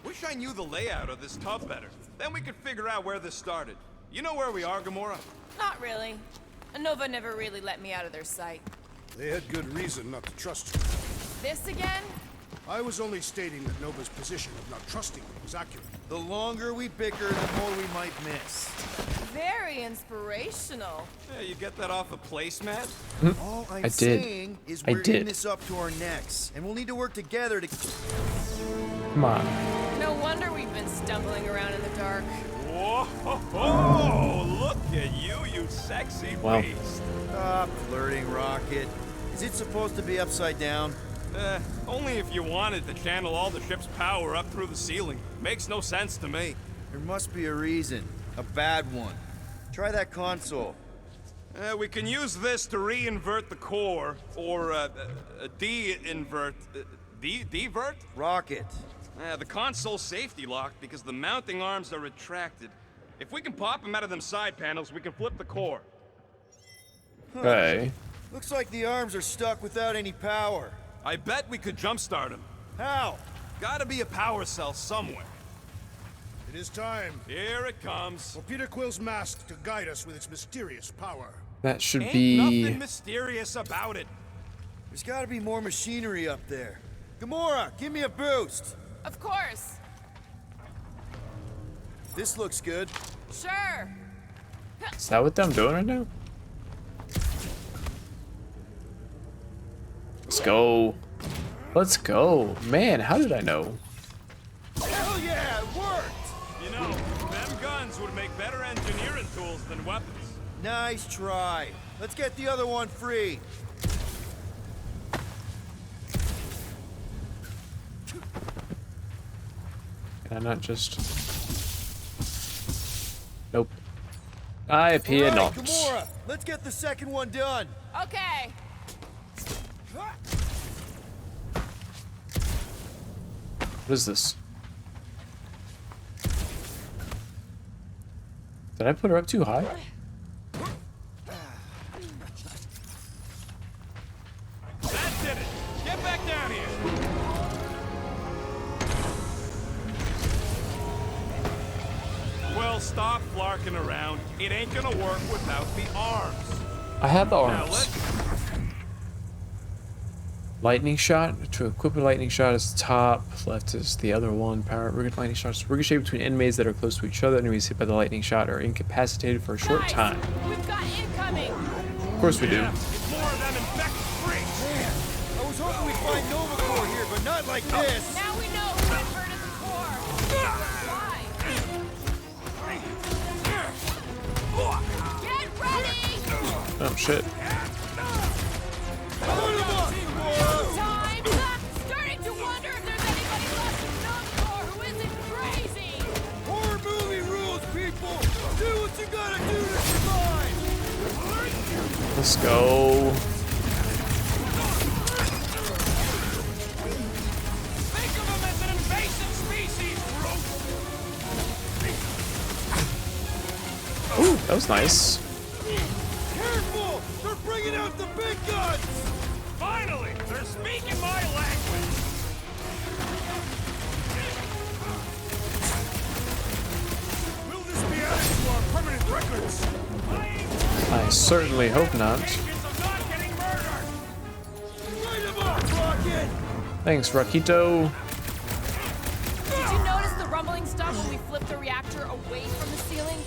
Wish I knew the layout of this tub better. Then we could figure out where this started. You know where we are, Gamora? Not really. Nova never really let me out of their sight. They had good reason not to trust you. This again? I was only stating that Nova's position of not trusting you was accurate. The longer we bicker, the more we might miss. Very inspirational. Yeah, you get that off a placemat? All I'm I did. saying is I we're did. in this up to our necks, and we'll need to work together to... Come on. No wonder we've been stumbling around in the dark. Whoa! Look at you, you sexy Wow. beast. Stop flirting, Rocket. Is it supposed to be upside down? Only if you wanted to channel all the ship's power up through the ceiling. Makes no sense to me. There must be a reason. A bad one. Try that console. We can use this to re-invert the core, or de-invert... Divert? Rocket. The console's safety locked because the mounting arms are retracted. If we can pop them out of them side panels, we can flip the core. Okay. Looks like the arms are stuck without any power. I bet we could jumpstart them. How? Gotta be a power cell somewhere. It is time. Here it comes. For Peter Quill's mask to guide us with its mysterious power. That should Ain't be... nothing mysterious about it. There's gotta be more machinery up there. Gamora, give me a boost. Of course. This looks good. Sure. Is that what I'm doing right now? Let's go. Let's go. Man, how did I know? Hell yeah, it worked! You know, them guns would make better engineering tools than weapons. Nice try. Let's get the other one free. Can I not just... Nope. I appear All right, not. Gamora, let's get the second one done. Okay. What is this? Did I put her up too high? That did it. Get back down here. Well, stop flarking around. It ain't gonna work without the arms. I have the Now arms. let's... Lightning shot. To equip a lightning shot is the top. Left is the other one. Power lightning shots ricochet between enemies that are close to each other. Enemies hit by the lightning shot are incapacitated for a short Guys, time. We've got incoming. Of course we do. It's more of them infected freaks. Man, I was hoping we'd find Nova Corps here, but not like this. Now we know who inverted the core. Why? Get ready! Oh shit. Time's up! Starting to wonder if there's anybody left in Nova Corps who isn't crazy! Horror movie rules, people! Do what you gotta do to survive! Let's go. Think of them as an invasive species, Groot. Ooh, that was nice. Careful! They're bringing out the big guns! Finally, they're speaking my language. Will this be added to our permanent records? I certainly hope not. Light him up, Rocket! Thanks, Rakito. Did you notice the rumbling stuff when we flipped the reactor away from the ceiling?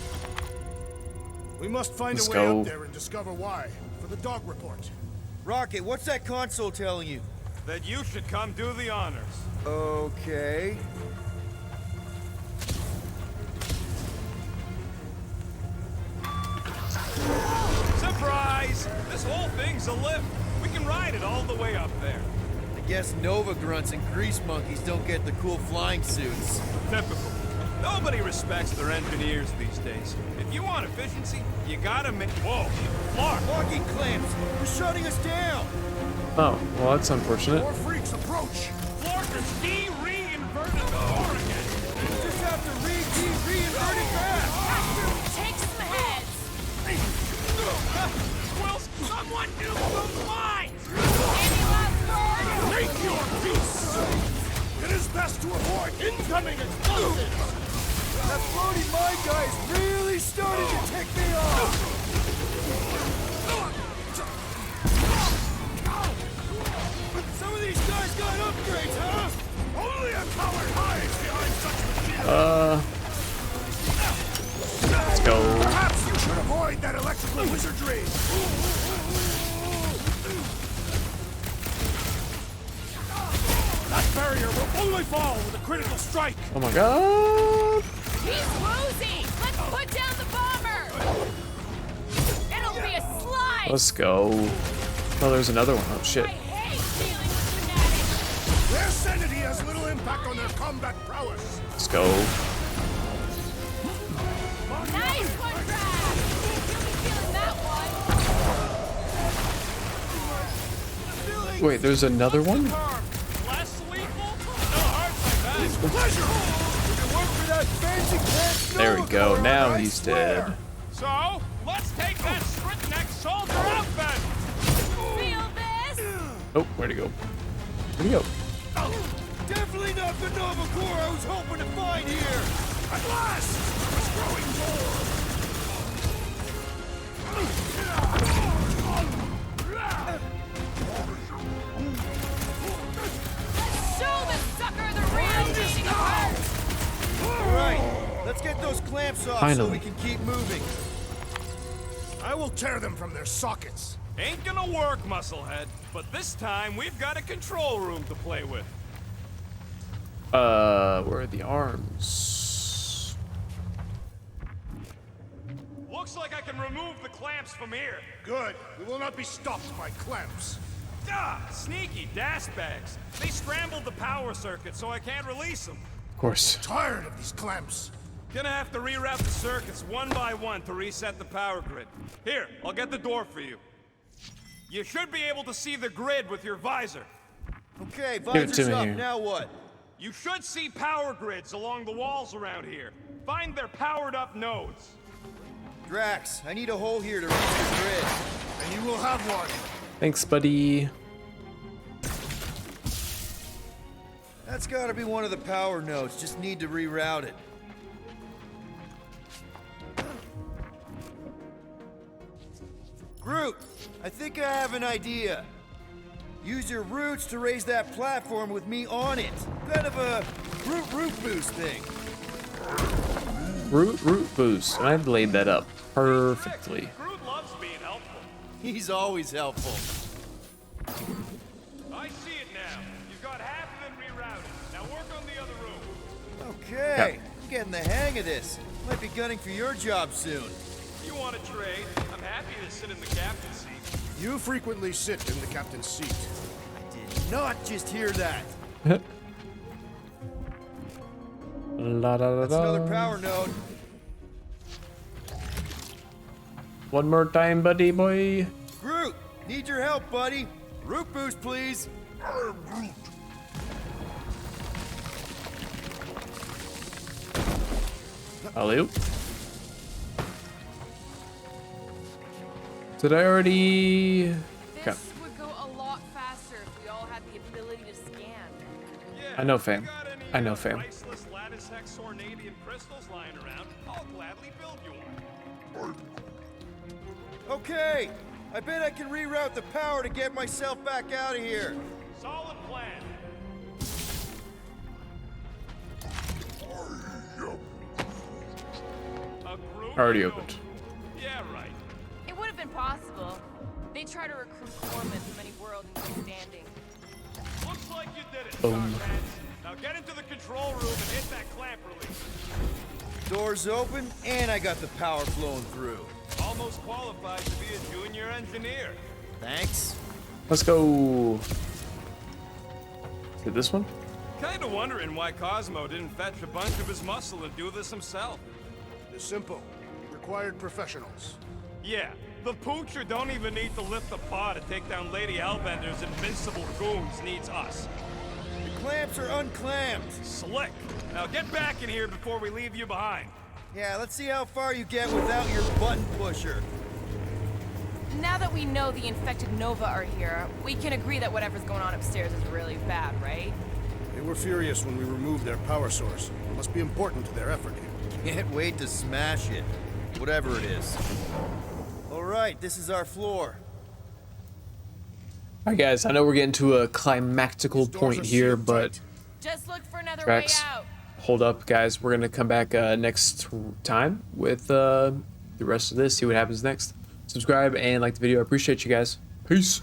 We must find Let's a way go. up there and discover why. For the dog report. Rocket, what's that console telling you? That you should come do the honors. Okay. Surprise! This whole thing's a lift. We can ride it all the way up there. I guess Nova grunts and grease monkeys don't get the cool flying suits. Typical. Nobody respects their engineers these days. If you want efficiency, you gotta make... Whoa! Clark! Locking clamps! They're shutting us down! Oh, well that's unfortunate. More freaks approach! Clarkers re-inverted the core again! Just have to re-invert it back! Take some heads! Will someone do some lines? Any last words? Make your peace! It is best to avoid incoming explosives! That floating mine guy's really starting to tick me off! Some of these guys got upgrades, huh? Only a coward hides behind such machines! Let's go. Perhaps you should avoid that electrical wizardry! That barrier will only fall with a critical strike! Oh my god. He's woozy! Let's put down the bomber! It'll be a slide! Let's go. Oh, there's another one. Oh shit. I hate dealing with fanatics! obscenity has little impact on their combat prowess. Let's go. Nice one, Brad! You'll be feeling that one. Wait, there's another one? Less lethal? No heart like that. Pleasure! You can work for that fancy pants. There we go. Now he's dead. So, let's take that strip-necked soldier out then! Feel this? Oh, where'd he go? Where'd he go? Definitely not the Nova Corps I was hoping to find here! At last! I was growing bored! Show the sucker the real meaning of heart! Alright, let's get those clamps off so we can keep moving. I will tear them from their sockets. Ain't gonna work, Musclehead. But this time, we've got a control room to play with. Where are the arms? Looks like I can remove the clamps from here. Good. We will not be stopped by clamps. Ah, sneaky das bags. They scrambled the power circuit, so I can't release them. Of course. Tired of these clamps. Gonna have to reroute the circuits one by one to reset the power grid. Here, I'll get the door for you. You should be able to see the grid with your visor. Okay, visor's up. Now what? You should see power grids along the walls around here. Find their powered-up nodes. Drax, I need a hole here to reach the grid. And you will have one. Thanks, buddy. That's gotta be one of the power nodes. Just need to reroute it. Groot, I think I have an idea. Use your roots to raise that platform with me on it. Kind of a root boost thing. Root boost. And I've laid that up perfectly. Groot loves being helpful. He's always helpful. I see it now. You've got half of them rerouted. Now work on the other room. Okay, I'm getting the hang of this. Might be gunning for your job soon. You want to trade? I'm happy to sit in the captain's seat. You frequently sit in the captain's seat. I did not just hear that. La da da That's da. another power node. One more time, buddy boy. Groot, need your help, buddy. Root boost, please. Alley-oop. Did I already? Okay. This would go a lot faster if we all had the ability to scan. I know, fam. I know, fam. Priceless lattice hex ornadium crystals lying around. I'll gladly build you one. Okay, I bet I can reroute the power to get myself back out of here. Solid plan. Already opened. Yeah, right. It would have been possible. They try to recruit corpsmen from any world in good standing. Looks like you did it. Boom. Now get into the control room and hit that clamp release. Doors open, and I got the power flowing through. Almost qualified to be a junior engineer. Thanks. Let's go. Is it this one? Kinda wondering why Cosmo didn't fetch a bunch of his muscle and do this himself. It's simple. Required professionals. Yeah, the poocher don't even need to lift a paw to take down Lady Hellbender's invincible goons, needs us. The clamps are unclamped. Slick. Now get back in here before we leave you behind. Yeah, let's see how far you get without your button pusher. Now that we know the infected Nova are here, we can agree that whatever's going on upstairs is really bad, right? They were furious when we removed their power source. It must be important to their effort here. Can't wait to smash it. Whatever it is. Alright, this is our floor. Alright guys, I know we're getting to a climactical point here, but Just look for another Drax, way out. hold up guys. We're gonna come back next time with the rest of this, see what happens next. Subscribe and like the video. I appreciate you guys. Peace.